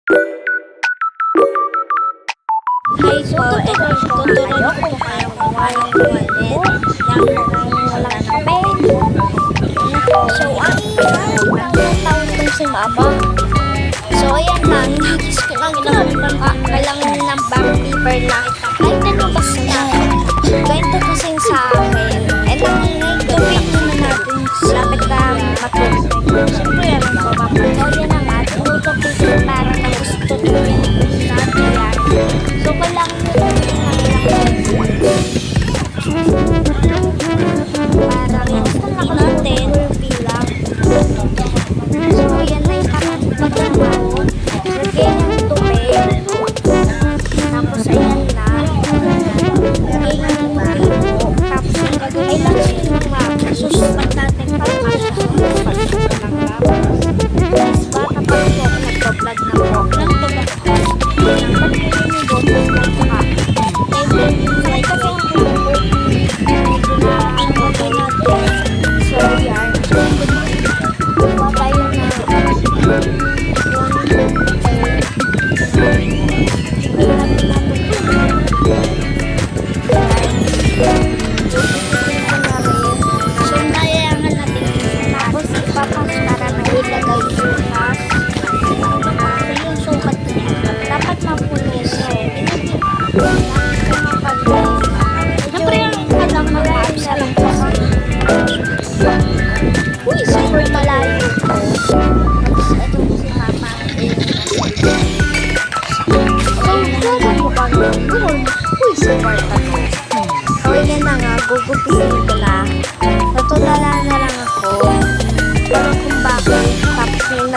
Hi po, tuturo ko kayo kung paano gumawa ng wallet ng walang papel. So, ang tawag kong si Mama. So, ayan lang. Nagis ko lang kailangan ng bank paper na kahit ano basta. Kahit ito kasing sa akin. And then, gawin muna natin lapit na matulog. Siyempre, yan ang bababa. So, yan ang ating utopin para na gusto tuloy natin yan. So, kailangan nyo parang hindi natin bilang. So, yan na yung kapatid mo. Lagyan ng tubig. Tapos, ayan na. Lagyan ng tubig mo. Tapos, yung gagawin lang yung mga susupat natin pagpasok. Tapos, bata pa po ako nagpa-vlog na po. Lang ito ba? Super malayo ito. Tapos ito si Mama. Gano'n mo kang gano'n. Uy, super tayo. So, yan na nga. Gugupitin ko na. Natulala na lang ako. Pero kung bakit. Tapos yung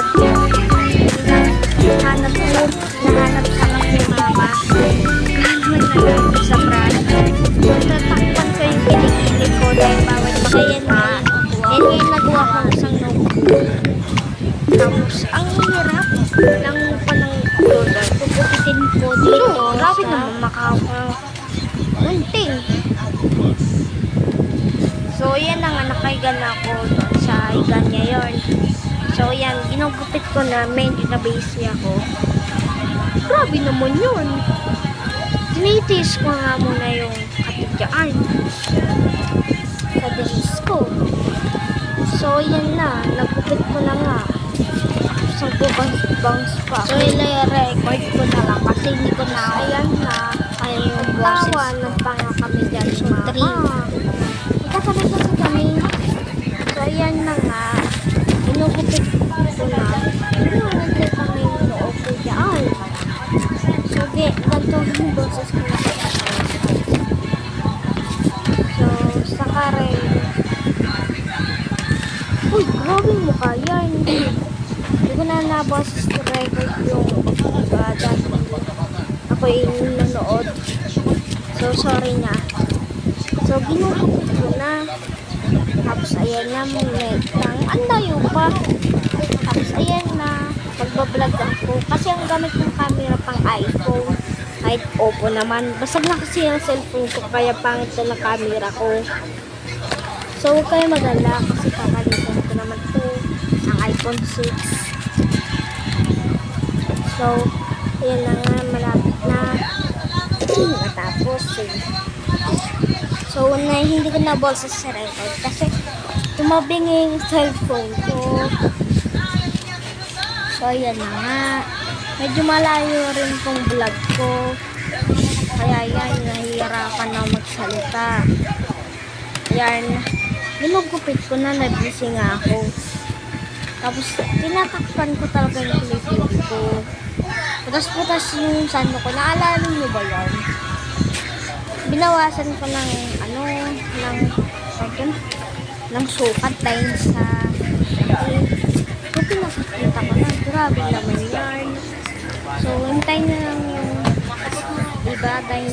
nahanap sa aking Mama. Gano'n na lang sa brand. Tatakpan ko yung kilikili ko dahil bawat makayan na. And ngayon nagawa ko isang notebook. Tapos, ang hirap ng order. Pupukitin ko dito. Grabe naman makaunting. So, yan na nga. Nakaiga na ako doon sa higa niya yun. So, yan. Ginugupit ko na. Medyo na-busy ako. Grabe naman yun. Tinitis ko nga muna yung katigyaan sa days ko. So, yan na. Nagupit ko na nga. So, bangs pa. So, i-record ko na lang kasi hindi ko na. Ayan na. Ayan yung boses. Tawa ng panga kami dyan. So, 3. Magkatabi kasi kami. So, ayan na nga. Inugupit ko na. Inugupit ko na yung loob ko dyan. So, ganito yung boses ko na. So, saka rin. Uy, grabe mukha yan. Hindi ko na naboses to record yung dati ako yung nanood. So, sorry na. So, ginugupit ko na. Tapos, ayan na. Ang layo pa. Tapos, ayan na. Magbablog ako. Kasi ang gamit ng camera pang iPhone. Kahit Oppo naman. Basag na kasi yung cellphone ko. Kaya pangit na camera ko. So, huwag kayo mag-alala kasi kakalitan ko naman po ang iPhone 6. So, yan na nga, malapit na matapos eh. So, hindi ko na bolsa sa record kasi tumabing yung cellphone ko. So, yan na nga. Medyo malayo rin pong vlog ko. Kaya yan, nahihirapan na magsalita. Yan. Ginugupit ko na, nabisi nga ako. Tapos, tinatakpan ko talaga yung kilikili ko. Putas-putas yung sando ko. Naalala nyo ba yan? Binawasan ko ng, ng sukat dahil sa, kung pinakikita ko na, grabe naman yan. So, hintayin na lang yung iba dahil